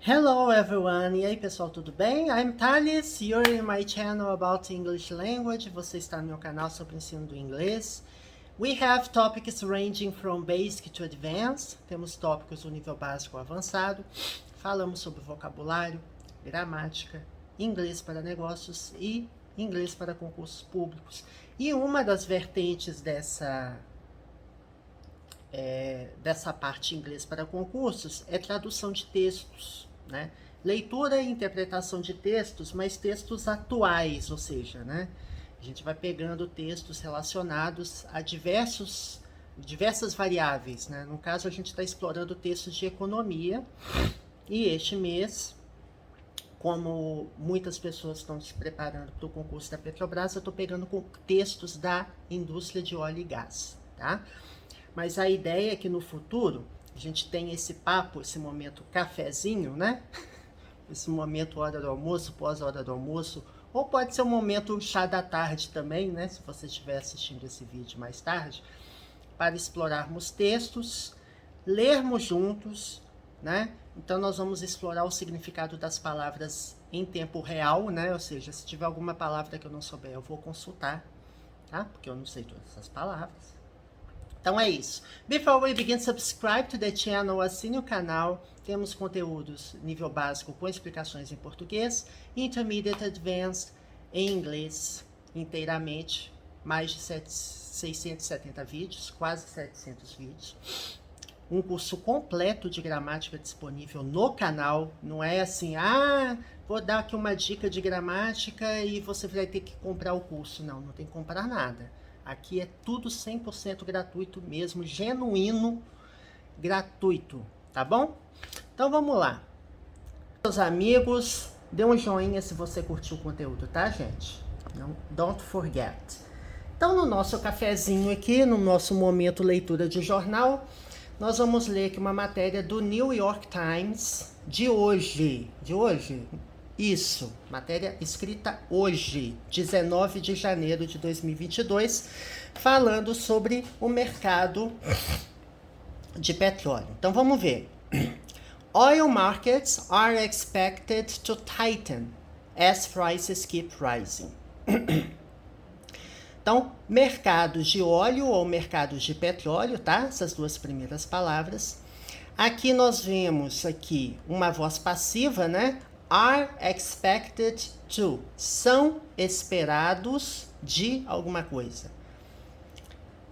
Hello everyone, e aí pessoal, tudo bem? I'm Thales, you're in my channel about English language, você está no meu canal sobre o ensino do inglês. We have topics ranging from basic to advanced, temos tópicos do nível básico ao avançado, falamos sobre vocabulário, gramática, inglês para negócios e inglês para concursos públicos. E uma das vertentes dessa parte em inglês para concursos é tradução de textos, né? Leitura e interpretação de textos, mas textos atuais, ou seja, né? A gente vai pegando textos relacionados a diversas variáveis, né? No caso, a gente está explorando textos de economia e este mês, como muitas pessoas estão se preparando para o concurso da Petrobras, eu estou pegando textos da indústria de óleo e gás, tá? Mas a ideia é que no futuro a gente tem esse papo, esse momento cafezinho, né? Esse momento hora do almoço, pós-hora do almoço, ou pode ser um momento chá da tarde também, né? Se você estiver assistindo esse vídeo mais tarde, para explorarmos textos, lermos juntos, né? Então nós vamos explorar o significado das palavras em tempo real, né? Ou seja, se tiver alguma palavra que eu não souber, eu vou consultar, tá? Porque eu não sei todas essas palavras. Então é isso. Before we begin, subscribe to the channel, assine o canal. Temos conteúdos nível básico com explicações em português, intermediate, advanced em inglês inteiramente, mais de 670 vídeos, quase 700 vídeos. Um curso completo de gramática disponível no canal. Não é assim, vou dar aqui uma dica de gramática e você vai ter que comprar o curso. Não, não tem que comprar nada. Aqui é tudo 100% gratuito mesmo, genuíno, gratuito, tá bom? Então vamos lá. Meus amigos, dê um joinha se você curtiu o conteúdo, tá, gente? Não, don't forget. Então, no nosso cafezinho aqui, no nosso momento leitura de jornal, nós vamos ler aqui uma matéria do New York Times de hoje. De hoje? Isso, matéria escrita hoje, 19 de janeiro de 2022, falando sobre o mercado de petróleo. Então vamos ver. Oil markets are expected to tighten as prices keep rising. Então, mercados de óleo ou mercados de petróleo, tá? Essas duas primeiras palavras. Aqui nós vemos aqui uma voz passiva, né? Are expected to. São esperados de alguma coisa.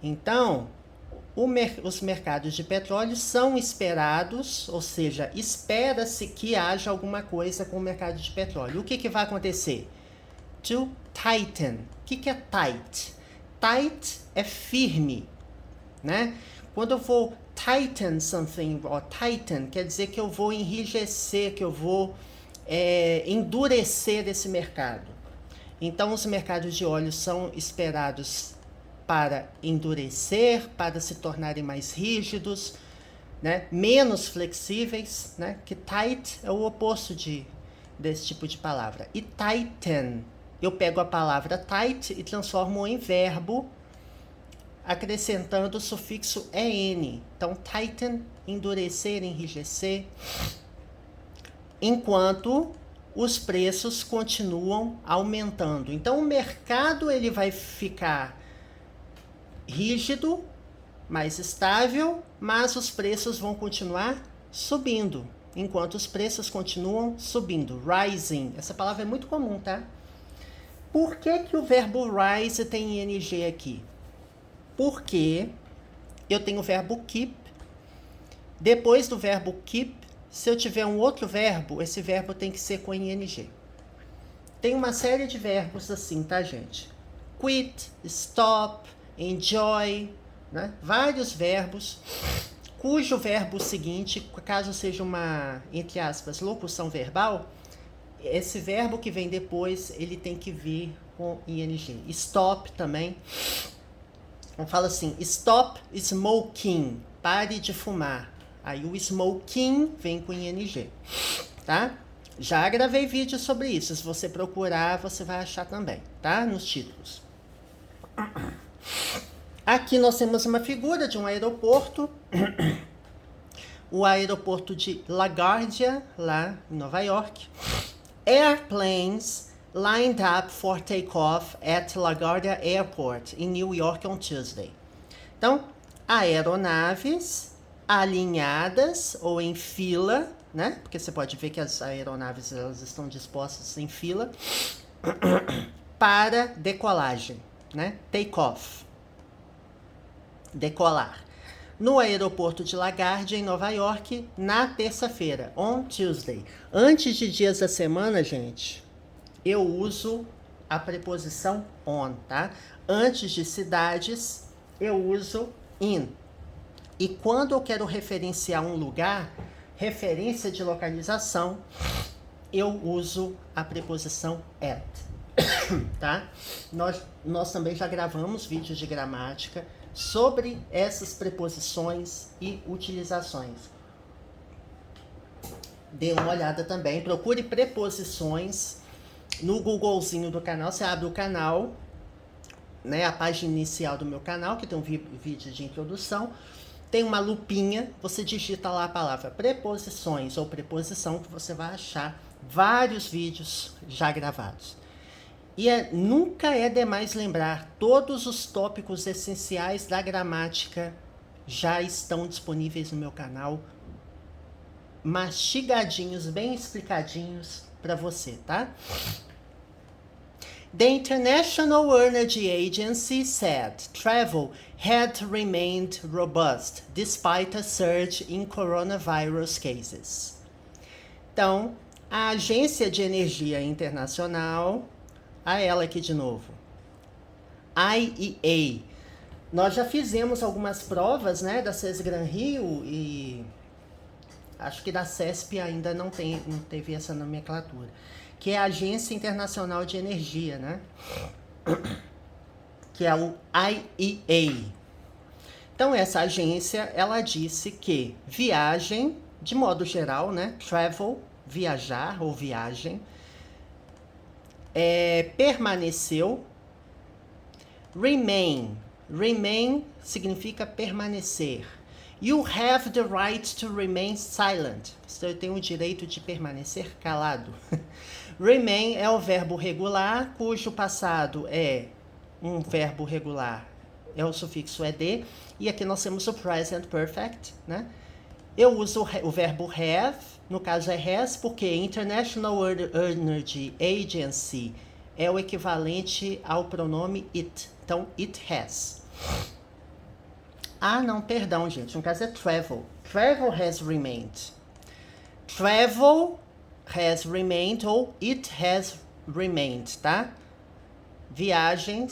Então, os mercados de petróleo são esperados, ou seja, espera-se que haja alguma coisa com o mercado de petróleo. O que vai acontecer? To tighten. O que é tight? Tight é firme, né? Quando eu vou tighten something, or tighten, quer dizer que eu vou enrijecer, que eu vou endurecer esse mercado. Então, os mercados de óleo são esperados para endurecer, para se tornarem mais rígidos, né? Menos flexíveis, né? Que tight é o oposto desse tipo de palavra. E tighten, eu pego a palavra tight e transformo em verbo, acrescentando o sufixo en. Então, tighten, endurecer, enrijecer. Enquanto os preços continuam aumentando. Então, o mercado ele vai ficar rígido, mais estável, mas os preços vão continuar subindo. Enquanto os preços continuam subindo. Rising. Essa palavra é muito comum, tá? Por que o verbo rise tem ing aqui? Porque eu tenho o verbo keep. Depois do verbo keep, se eu tiver um outro verbo, esse verbo tem que ser com ing. Tem uma série de verbos assim, tá, gente? Quit, stop, enjoy, né? Vários verbos, cujo verbo seguinte, caso seja uma, entre aspas, locução verbal, esse verbo que vem depois, ele tem que vir com ing. Stop também. Eu falo assim, stop smoking, pare de fumar. Aí o smoking vem com ing, tá? Já gravei vídeo sobre isso, se você procurar, você vai achar também, tá? Nos títulos. Aqui nós temos uma figura de um aeroporto. o aeroporto de LaGuardia, lá em Nova York. Airplanes lined up for takeoff at LaGuardia Airport in New York on Tuesday. Então, aeronaves alinhadas ou em fila, né? Porque você pode ver que as aeronaves elas estão dispostas em fila para decolagem, né? Take-off. Decolar. No aeroporto de LaGuardia, em Nova York, na terça-feira, on Tuesday. Antes de dias da semana, gente, eu uso a preposição on, tá? Antes de cidades, eu uso in. E quando eu quero referenciar um lugar, referência de localização, eu uso a preposição at, tá? Nós também já gravamos vídeos de gramática sobre essas preposições e utilizações. Dê uma olhada também, procure preposições no Googlezinho do canal. Você abre o canal, né, a página inicial do meu canal, que tem um vídeo de introdução, tem uma lupinha, você digita lá a palavra preposições ou preposição, que você vai achar vários vídeos já gravados. E nunca é demais lembrar, todos os tópicos essenciais da gramática já estão disponíveis no meu canal, mastigadinhos, bem explicadinhos para você, tá? The International Energy Agency said travel had remained robust despite a surge in coronavirus cases. Então, a Agência de Energia Internacional, a ela aqui de novo, IEA. Nós já fizemos algumas provas, né, da CESGRAN Rio e acho que da CESP ainda não teve essa nomenclatura, que é a Agência Internacional de Energia, né? Que é o IEA. Então, essa agência, ela disse que viagem, de modo geral, né? Travel, viajar ou viagem, permaneceu. Remain significa permanecer. You have the right to remain silent. Você tem o direito de permanecer calado. Remain é o verbo regular, cujo passado é um verbo regular, é o sufixo ed. E aqui nós temos o present perfect, né? Eu uso o verbo have, no caso é has, porque International Energy Agency é o equivalente ao pronome it. Então, it has. Ah, não, perdão, gente. No caso é travel. Travel has remained. Travel has remained ou it has remained, tá? Viagem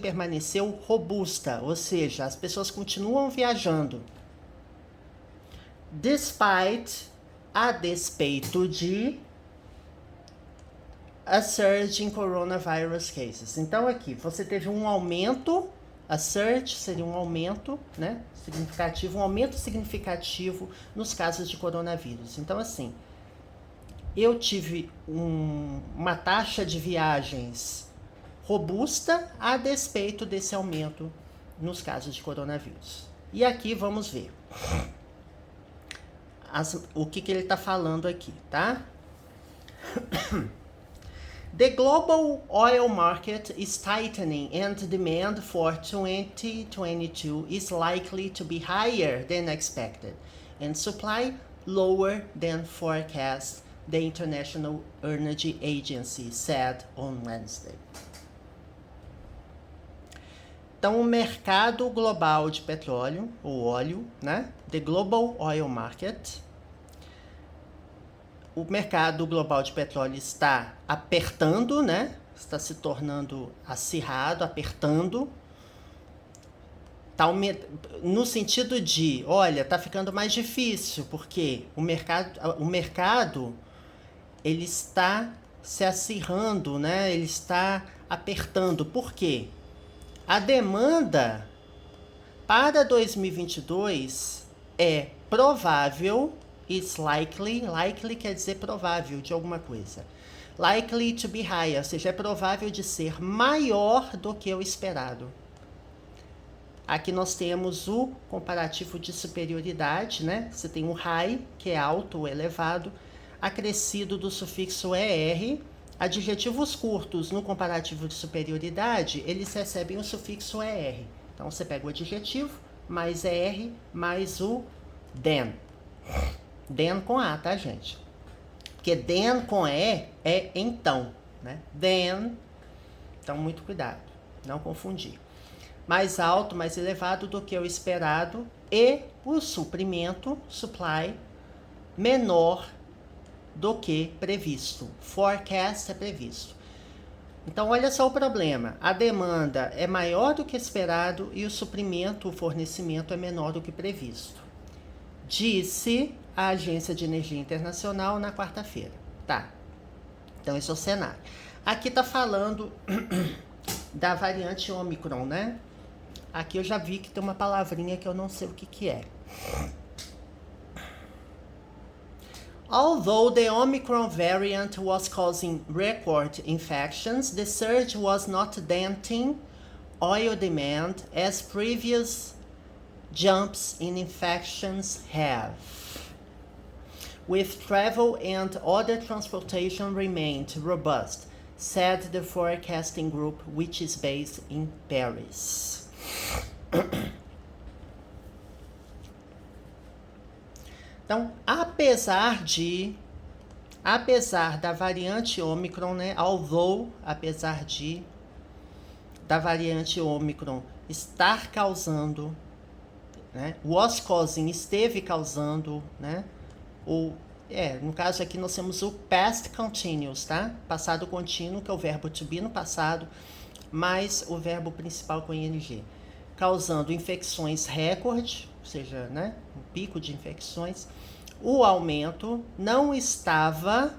permaneceu robusta, ou seja, as pessoas continuam viajando. Despite, a despeito de, a surge in coronavirus cases. Então aqui, você teve um aumento, a surge seria um aumento, né, significativo, um aumento significativo nos casos de coronavírus. Então assim, eu tive uma taxa de viagens robusta a despeito desse aumento nos casos de coronavírus. E aqui vamos ver o que ele está falando aqui, tá? The global oil market is tightening and demand for 2022 is likely to be higher than expected and supply lower than forecast, the International Energy Agency said on Wednesday. Então, o mercado global de petróleo, ou óleo, né? The Global Oil Market. O mercado global de petróleo está apertando, né? Está se tornando acirrado, apertando. Tá no sentido de, olha, tá ficando mais difícil, porque o mercado ele está se acirrando, né? Ele está apertando. Por quê? A demanda para 2022 é provável, is likely quer dizer provável de alguma coisa. Likely to be higher, ou seja, é provável de ser maior do que o esperado. Aqui nós temos o comparativo de superioridade, né? Você tem o high, que é alto ou elevado, acrescido do sufixo ER. Adjetivos curtos no comparativo de superioridade, eles recebem o sufixo ER. Então, você pega o adjetivo, mais ER, mais o than. Than com A, tá, gente? Porque than com E é então, né? Than. Então, muito cuidado, não confundir. Mais alto, mais elevado do que o esperado, e o suprimento, supply, menor do que previsto. Forecast é previsto. Então, olha só o problema. A demanda é maior do que esperado e o suprimento, o fornecimento é menor do que previsto. Disse a Agência de Energia Internacional na quarta-feira. Tá. Então, esse é o cenário. Aqui está falando da variante Omicron, né? Aqui eu já vi que tem uma palavrinha que eu não sei o que é. Although the Omicron variant was causing record infections, the surge was not denting oil demand as previous jumps in infections have. With travel and other transportation remained robust, said the forecasting group, which is based in Paris. Então, apesar da variante Omicron, né, apesar da variante Omicron estar causando, né, was causing, esteve causando, né, no caso aqui nós temos o past continuous, tá? Passado contínuo, que é o verbo to be no passado, mais o verbo principal com ing, causando infecções recorde, ou seja, né, um pico de infecções. O aumento não estava,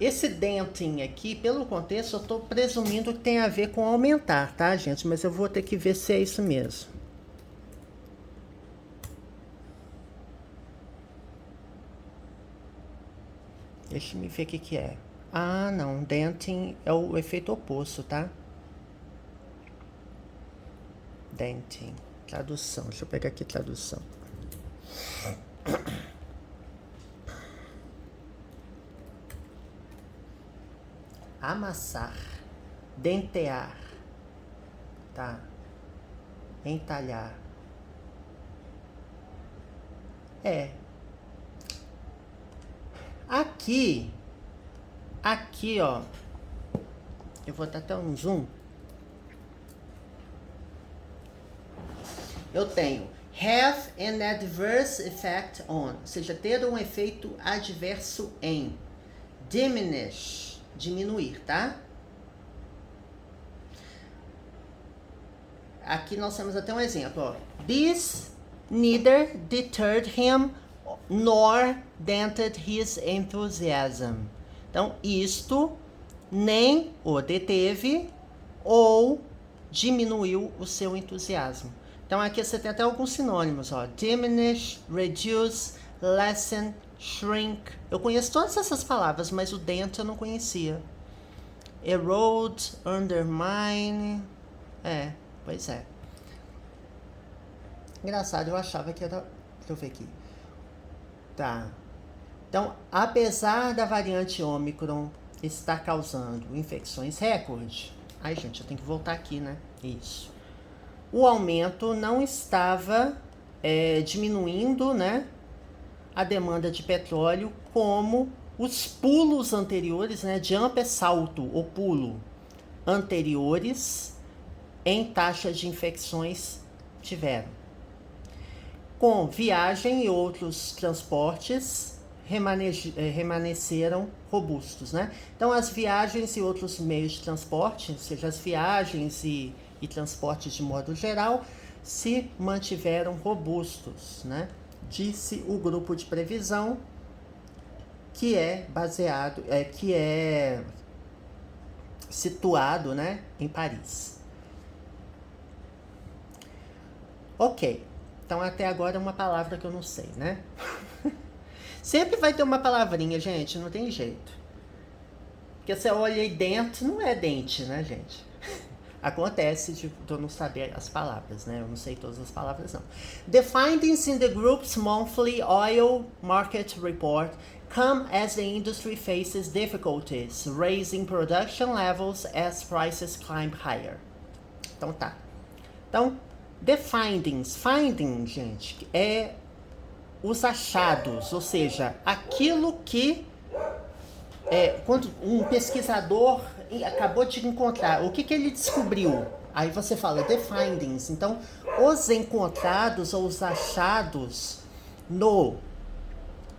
esse denting aqui, pelo contexto, eu estou presumindo que tem a ver com aumentar, tá, gente? Mas eu vou ter que ver se é isso mesmo. Deixa eu ver o que é. Ah, não, denting é o efeito oposto, tá? Denting. Tradução, deixa eu pegar aqui tradução. Amassar, dentear, tá? Entalhar. Aqui, ó, eu vou dar até um zoom. Eu tenho have an adverse effect on, ou seja, ter um efeito adverso em. Diminish, diminuir, tá? Aqui nós temos até um exemplo, ó. This neither deterred him nor dented his enthusiasm. Então, isto nem o deteve ou diminuiu o seu entusiasmo. Então, aqui você tem até alguns sinônimos, ó. Diminish, reduce, lessen, shrink. Eu conheço todas essas palavras, mas o dent eu não conhecia. Erode, undermine. Pois é. Engraçado, eu achava que era... Deixa eu ver aqui. Tá. Então, apesar da variante Omicron estar causando infecções recorde... Ai, gente, eu tenho que voltar aqui, né? Isso. O aumento não estava diminuindo, né, a demanda de petróleo como os pulos anteriores, né? Jump é salto ou pulo. Anteriores em taxa de infecções tiveram. Com viagem e outros transportes remanesceram robustos, né? Então, as viagens e outros meios de transporte, ou seja, as viagens e transportes de modo geral, se mantiveram robustos, né? Disse o grupo de previsão, que é baseado, que é situado, né, em Paris. Ok, então até agora é uma palavra que eu não sei, né? Sempre vai ter uma palavrinha, gente, não tem jeito. Porque você olha aí dentro, não é dente, né, gente? Acontece de eu não saber as palavras, né? Eu não sei todas as palavras, não. The findings in the group's monthly oil market report come as the industry faces difficulties, raising production levels as prices climb higher. Então tá. Então, the findings. Finding, gente, é os achados, ou seja, aquilo que quando um pesquisador acabou de encontrar, o que ele descobriu? Aí você fala the findings. Então, os encontrados ou os achados no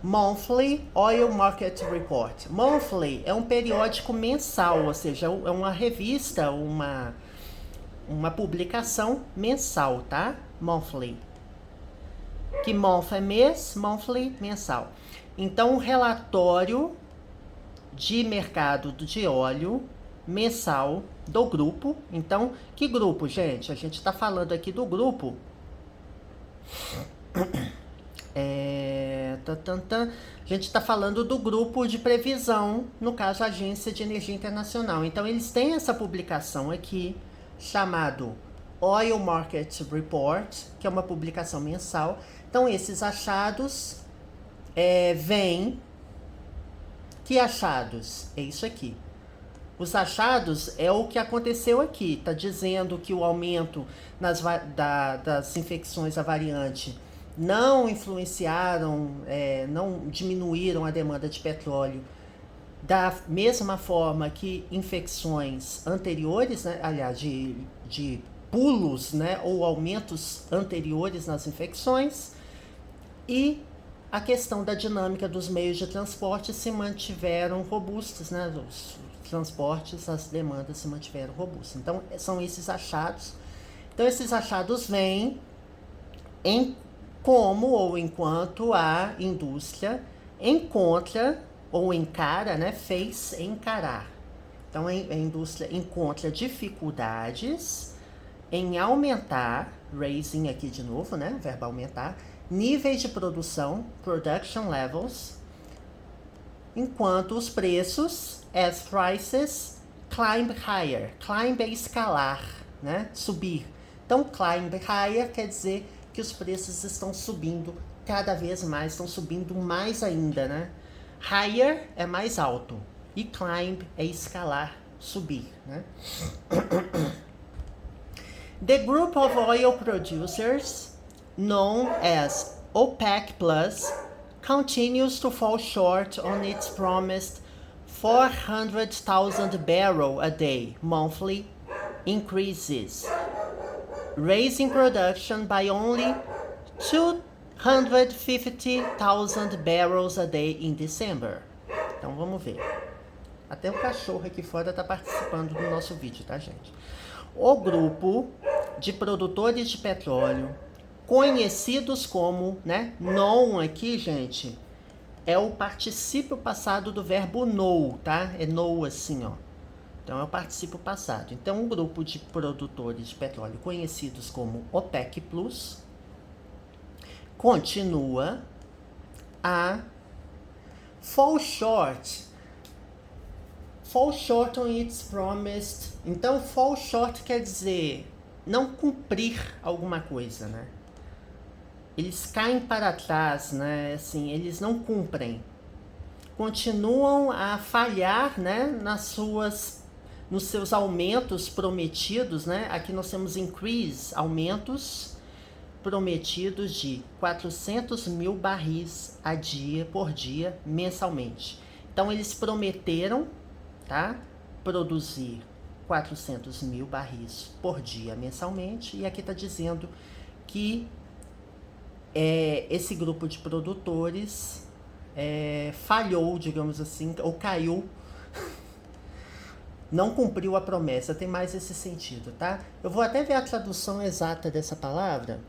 Monthly Oil Market Report. Monthly é um periódico mensal, ou seja, é uma revista, uma publicação mensal, tá? Monthly. Que month é mês, monthly, mensal. Então, um relatório de mercado de óleo mensal do grupo. Então, que grupo, gente? A gente está falando aqui do grupo. A gente está falando do grupo de previsão, no caso, a Agência de Energia Internacional. Então, eles têm essa publicação aqui, chamado Oil Market Report, que é uma publicação mensal. Então, esses achados vêm. Que achados? É isso aqui. Os achados é o que aconteceu aqui. Está dizendo que o aumento das infecções à variante não influenciaram, não diminuíram a demanda de petróleo da mesma forma que infecções anteriores, né? Aliás, de pulos, né? Ou aumentos anteriores nas infecções. E a questão da dinâmica dos meios de transporte se mantiveram robustas, né? Os transportes, as demandas se mantiveram robustas. Então, são esses achados. Então, esses achados vêm em como ou enquanto a indústria encontra ou encara, né? Fez encarar. Então, a indústria encontra dificuldades em aumentar, raising aqui de novo, né? O verbo aumentar, níveis de produção, production levels, enquanto os preços, as prices, climb higher. Climb é escalar, né? Subir. Então, climb higher quer dizer que os preços estão subindo cada vez mais, estão subindo mais ainda, né? Higher é mais alto e climb é escalar, subir, né? The group of oil producers, known as OPEC Plus, continues to fall short on its promised 400,000 barrel a day monthly increases, raising production by only 250,000 barrels a day in December. Então vamos ver. Até o cachorro aqui fora está participando do nosso vídeo, tá, gente? O grupo de produtores de petróleo, conhecidos como, né? Known aqui, gente, é o particípio passado do verbo know, tá? É know assim, ó. Então, é o particípio passado. Então, um grupo de produtores de petróleo conhecidos como OPEC Plus continua a fall short on its promised. Então, fall short quer dizer não cumprir alguma coisa, né? Eles caem para trás, né? Assim, eles não cumprem. Continuam a falhar, né? Nos seus aumentos prometidos, né? Aqui nós temos increase, aumentos prometidos de 400 mil barris por dia, mensalmente. Então, eles prometeram, tá? Produzir 400 mil barris por dia, mensalmente. E aqui está dizendo que esse grupo de produtores falhou, digamos assim, ou caiu, não cumpriu a promessa. Tem mais esse sentido, tá? Eu vou até ver a tradução exata dessa palavra,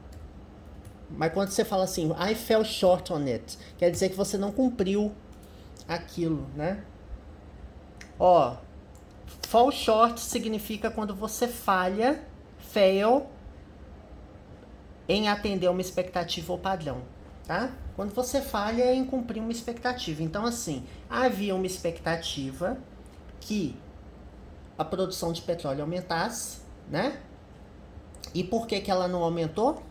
mas quando você fala assim, I fell short on it, quer dizer que você não cumpriu aquilo, né? Ó, fall short significa quando você falha, fail, em atender uma expectativa ou padrão, tá? Quando você falha é em cumprir uma expectativa. Então, assim, havia uma expectativa que a produção de petróleo aumentasse, né? E por que ela não aumentou?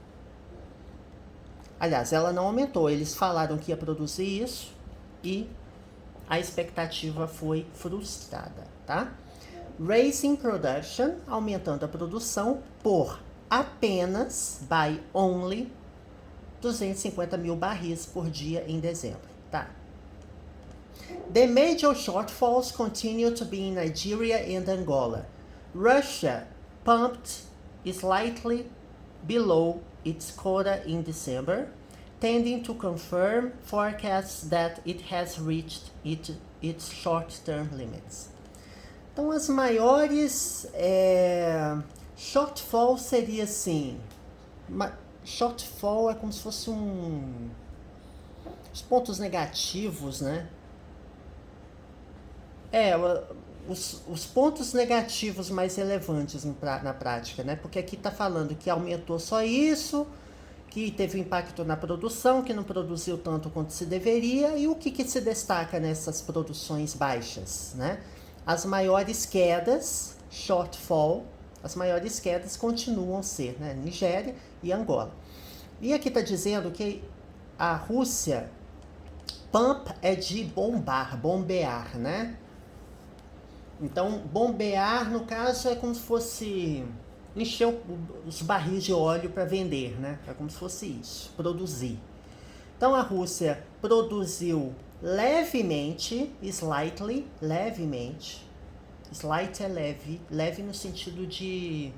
Aliás, ela não aumentou. Eles falaram que ia produzir isso e a expectativa foi frustrada, tá? Raising production, aumentando a produção por apenas, by only, 250 mil barris por dia em dezembro, tá? The major shortfalls continue to be in Nigeria and Angola. Russia pumped slightly below its quota in December, tending to confirm forecasts that it has reached its short-term limits. Então, as maiores shortfall seria assim, shortfall é como se fosse os pontos negativos, né? Os pontos negativos mais relevantes na prática, né? Porque aqui está falando que aumentou só isso, que teve impacto na produção, que não produziu tanto quanto se deveria, e o que se destaca nessas produções baixas, né? As maiores quedas, shortfall, as maiores quedas continuam a ser, né? Nigéria e Angola. E aqui está dizendo que a Rússia, pump é de bombear, né? Então, bombear, no caso, é como se fosse encher os barris de óleo para vender, né? É como se fosse isso, produzir. Então, a Rússia produziu levemente, levemente. Slight é leve no sentido de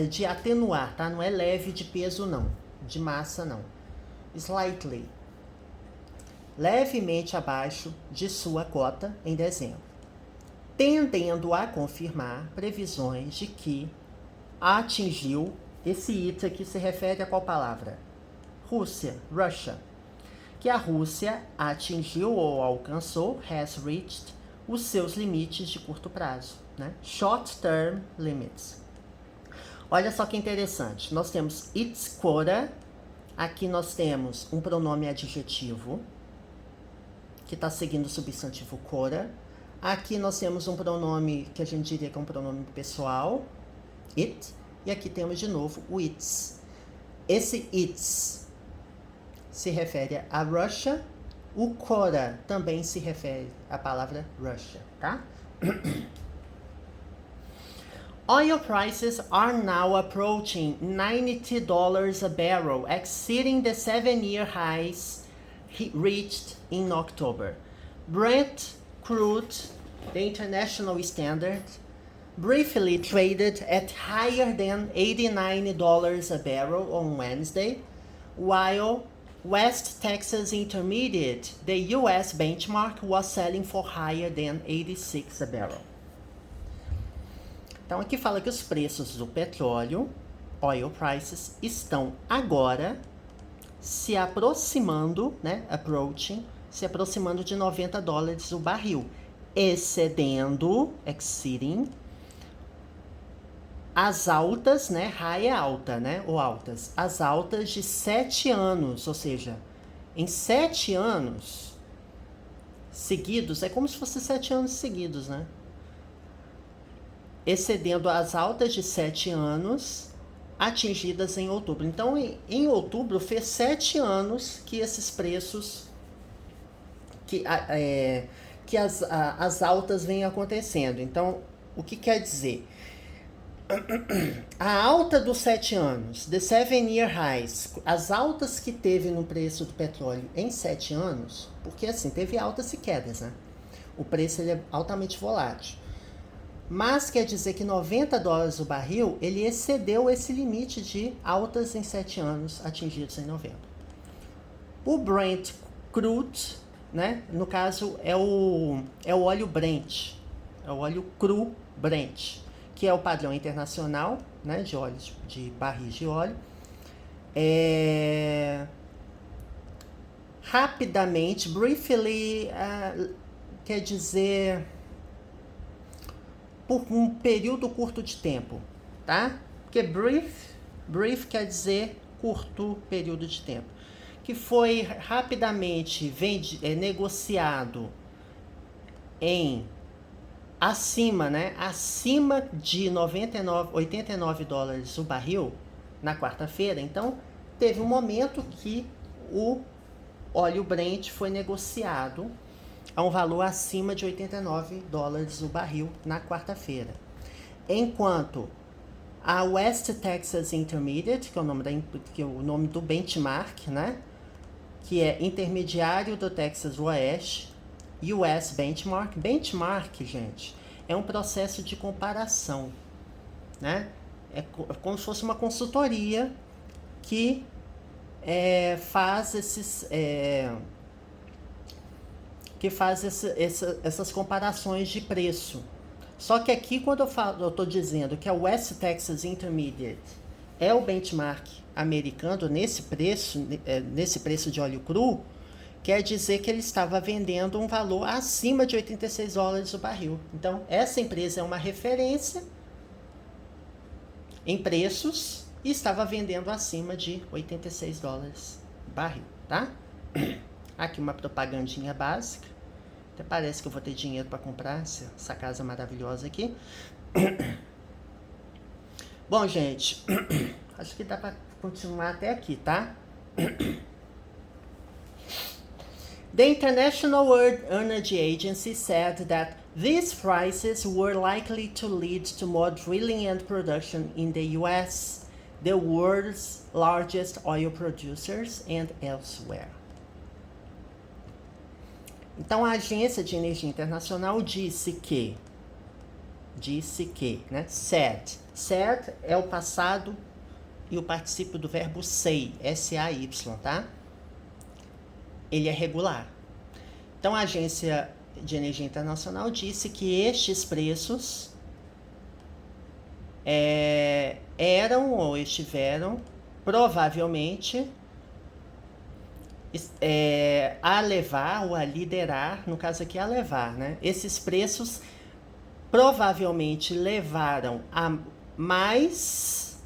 de atenuar, tá? Não é leve de peso, não. De massa, não. Slightly. Levemente abaixo de sua cota em dezembro, tendendo a confirmar previsões de que atingiu, esse it aqui se refere a qual palavra? Russia, que a Rússia atingiu ou alcançou, has reached, os seus limites de curto prazo, né? Short term limits. Olha só que interessante, nós temos its quota, aqui nós temos um pronome adjetivo, que está seguindo o substantivo quota. Aqui nós temos um pronome que a gente diria que é um pronome pessoal, it, e aqui temos de novo o its. Esse its se refere a Russia, o quota também se refere à palavra Russia, tá? Oil prices are now approaching $90 a barrel, exceeding the 7-year highs reached in October. Brent crude, the international standard, briefly traded at higher than $89 a barrel on Wednesday, while West Texas Intermediate, the US benchmark, was selling for higher than 86 a barrel. Então aqui fala que os preços do petróleo, oil prices, estão agora se aproximando, né, se aproximando de $90 o barril, exceeding, as altas, né, high é alta, né, ou altas, as altas de 7 anos, ou seja, em 7 anos seguidos, é como se fosse 7 anos seguidos, né, excedendo as altas de 7 anos atingidas em outubro. Então, em outubro, fez 7 anos que esses preços, que as altas vêm acontecendo. Então, o que quer dizer? A alta dos 7 anos, the 7-year highs, as altas que teve no preço do petróleo em 7 anos, porque assim, teve altas e quedas, né? O preço ele é altamente volátil. Mas quer dizer que $90 o barril, ele excedeu esse limite de altas em 7 anos atingidos em novembro. O Brent crude, né? No caso é o óleo Brent, é o óleo cru Brent, que é o padrão internacional, né, de óleos, de barris de óleo. Rapidamente, briefly, quer dizer por um período curto de tempo, tá? Porque brief quer dizer curto período de tempo. Que foi rapidamente negociado em acima, né? Acima de 89 dólares o barril na quarta-feira. Então, teve um momento que o óleo Brent foi negociado a um valor acima de 89 dólares o barril na quarta-feira. Enquanto a West Texas Intermediate, que é o nome do benchmark, né? Que é intermediário do Texas Oeste, US Benchmark. Benchmark, gente, é um processo de comparação, né? É como se fosse uma consultoria que faz essas comparações de preço. Só que aqui, quando eu estou dizendo que a West Texas Intermediate é o benchmark americano nesse preço de óleo cru, quer dizer que ele estava vendendo um valor acima de 86 dólares o barril. Então, essa empresa é uma referência em preços e estava vendendo acima de 86 dólares o barril, tá? Aqui uma propagandinha básica. Até parece que eu vou ter dinheiro para comprar essa casa maravilhosa aqui. Bom, gente, acho que dá para continuar até aqui, tá? The International World Energy Agency said that these prices were likely to lead to more drilling and production in the US, the world's largest oil producers, and elsewhere. Então, a Agência de Energia Internacional disse que, né? Said é o passado e o particípio do verbo say, S-A-Y, tá? Ele é regular. Então, a Agência de Energia Internacional disse que estes preços eram ou estiveram provavelmente a levar ou a liderar, no caso aqui a levar, né? Esses preços provavelmente levaram a mais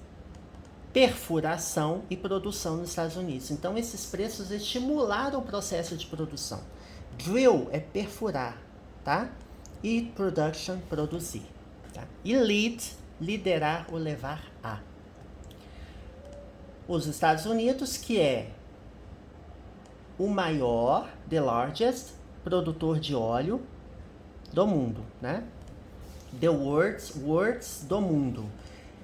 perfuração e produção nos Estados Unidos. Então, esses preços estimularam o processo de produção. Drill é perfurar, tá? E production, produzir. Tá? E lead, liderar ou levar a. Os Estados Unidos, que é o maior, the largest, produtor de óleo do mundo, né? The words do mundo.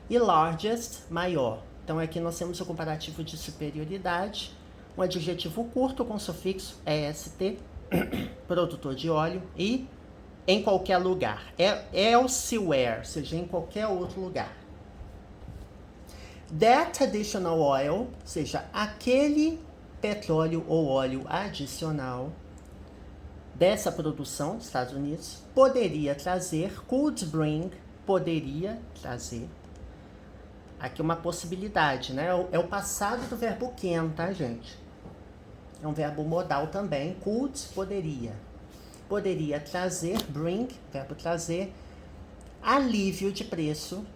E largest, maior. Então, aqui nós temos o comparativo de superioridade, um adjetivo curto com sufixo EST, produtor de óleo, e em qualquer lugar. Elsewhere, ou seja, em qualquer outro lugar. That additional oil, ou seja, aquele petróleo ou óleo adicional dessa produção dos Estados Unidos poderia trazer, aqui uma possibilidade, né? É o passado do verbo can, tá, gente? É um verbo modal também. Could, poderia. Poderia trazer, bring, verbo trazer, alívio de preço.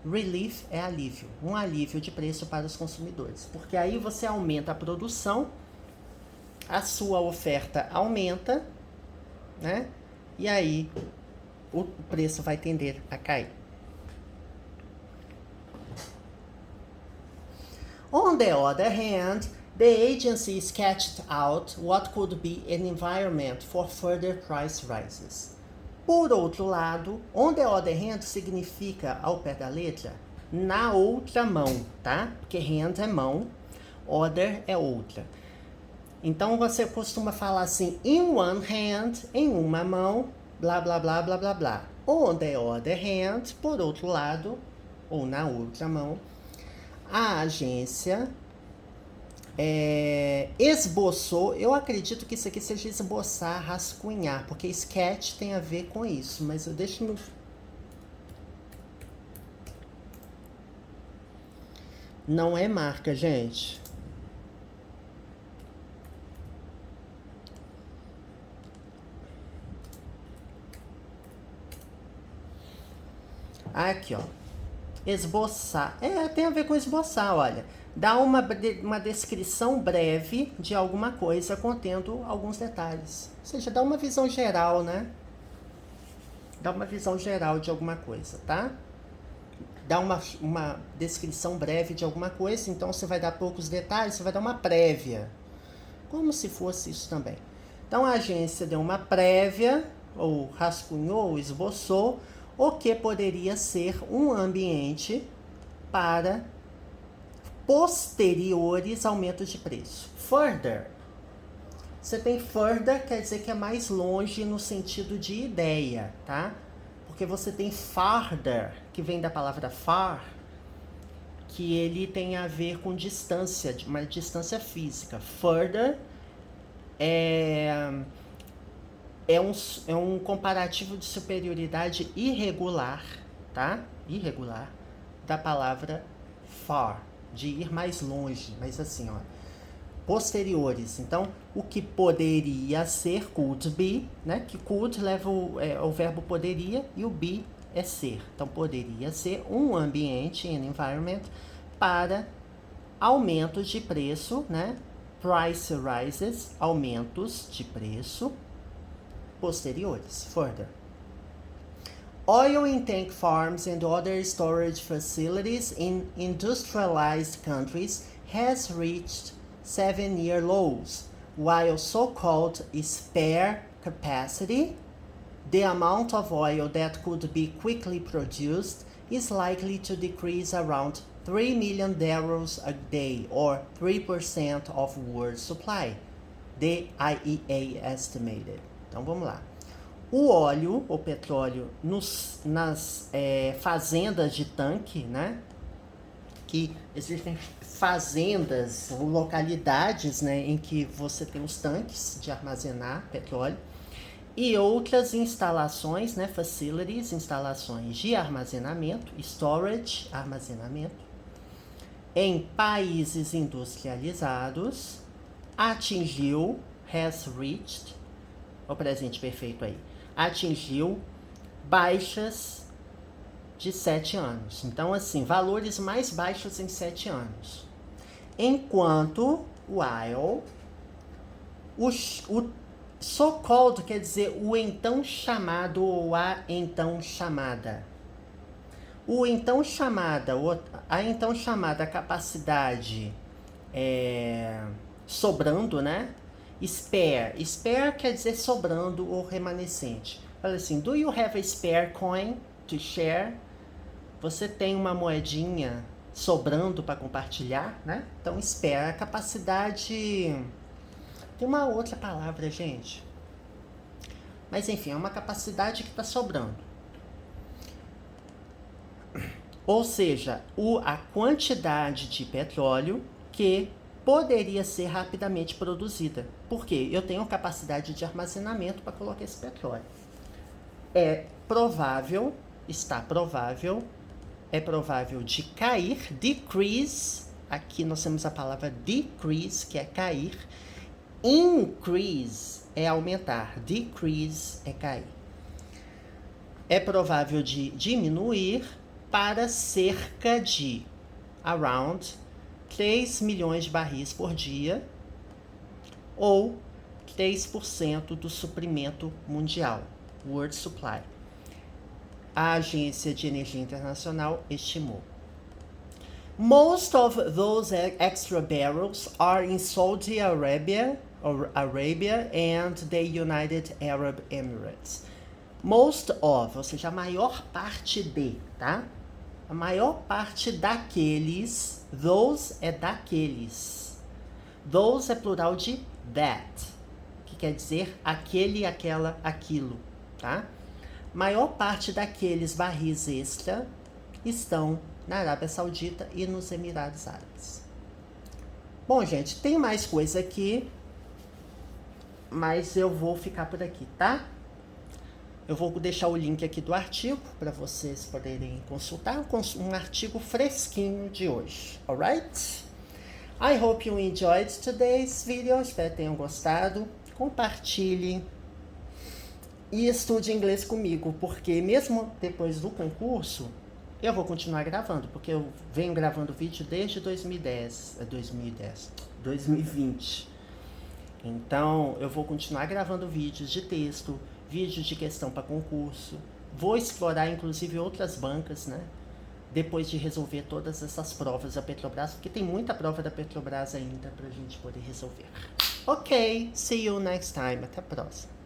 Relief é alívio. Um alívio de preço para os consumidores. Porque aí você aumenta a produção, a sua oferta aumenta, né? E aí o preço vai tender a cair. On the other hand, the agency sketched out what could be an environment for further price rises. Por outro lado, on the other hand significa, ao pé da letra, na outra mão, tá? Porque hand é mão, other é outra. Então, você costuma falar assim, in one hand, em uma mão, blá, blá, blá, blá, blá, blá. On the other hand, por outro lado, ou na outra mão, a agência esboçou, eu acredito que isso aqui seja esboçar, rascunhar, porque sketch tem a ver com isso, mas deixa-me... Não é marca, gente. Aqui, ó. Esboçar. Tem a ver com esboçar, olha. Dá uma descrição breve de alguma coisa contendo alguns detalhes. Ou seja, dá uma visão geral, né? dá uma visão geral de alguma coisa, tá? Dá uma descrição breve de alguma coisa, então você vai dar poucos detalhes, você vai dar uma prévia. Como se fosse isso também. Então a agência deu uma prévia, ou rascunhou, ou esboçou, o que poderia ser um ambiente para posteriores aumentos de preço. Further. Você tem further, quer dizer que é mais longe no sentido de ideia, tá? Porque você tem farther, que vem da palavra far, que ele tem a ver com distância, uma distância física. Further é um comparativo de superioridade irregular, tá? Irregular, da palavra far, de ir mais longe, mas assim, ó, posteriores. Então, o que poderia ser, could be, né? Que could leva o verbo poderia e o be é ser. Então, poderia ser um ambiente, an environment, para aumentos de preço, né? Price rises, aumentos de preço posteriores, further. Oil in tank farms and other storage facilities in industrialized countries has reached 7-year lows, while so-called spare capacity, the amount of oil that could be quickly produced, is likely to decrease around 3 million barrels a day, or 3% of world supply, the IEA estimated. Então vamos lá. O óleo, o petróleo, nas fazendas de tanque, né? Que existem fazendas ou localidades, né, em que você tem os tanques de armazenar petróleo e outras instalações, né, facilities, instalações de armazenamento, storage, armazenamento, em países industrializados, atingiu, has reached, o presente perfeito aí, atingiu baixas de 7 anos. Então, assim, valores mais baixos em 7 anos. Enquanto, while, o so-called quer dizer o então chamado ou a então chamada. O então chamada, a então chamada capacidade sobrando, né? Spare. Spare quer dizer sobrando ou remanescente. Fala assim, do you have a spare coin to share? Você tem uma moedinha sobrando para compartilhar, né? Então, spare, a capacidade... Tem uma outra palavra, gente. Mas, enfim, é uma capacidade que está sobrando. Ou seja, a quantidade de petróleo que poderia ser rapidamente produzida. Por quê? Eu tenho capacidade de armazenamento para colocar esse petróleo. É provável de cair, decrease, aqui nós temos a palavra decrease, que é cair, increase é aumentar, decrease é cair. É provável de diminuir para cerca de around 3 milhões de barris por dia, ou 3% do suprimento mundial, World Supply. A Agência de Energia Internacional estimou. Most of those extra barrels are in Saudi Arabia and the United Arab Emirates. Most of, ou seja, a maior parte de, tá? A maior parte daqueles, those é daqueles. Those é plural de that, que quer dizer aquele, aquela, aquilo, tá? Maior parte daqueles barris extra estão na Arábia Saudita e nos Emirados Árabes. Bom, gente, tem mais coisa aqui, mas eu vou ficar por aqui, tá? Eu vou deixar o link aqui do artigo para vocês poderem consultar, um artigo fresquinho de hoje, alright? I hope you enjoyed today's video, espero que tenham gostado. Compartilhe e estude inglês comigo, porque mesmo depois do concurso, eu vou continuar gravando, porque eu venho gravando vídeo desde 2020. Então, eu vou continuar gravando vídeos de texto, vídeos de questão para concurso, Vou explorar, inclusive, outras bancas, né? Depois de resolver todas essas provas da Petrobras, porque tem muita prova da Petrobras ainda pra gente poder resolver. Ok, see you next time. Até a próxima.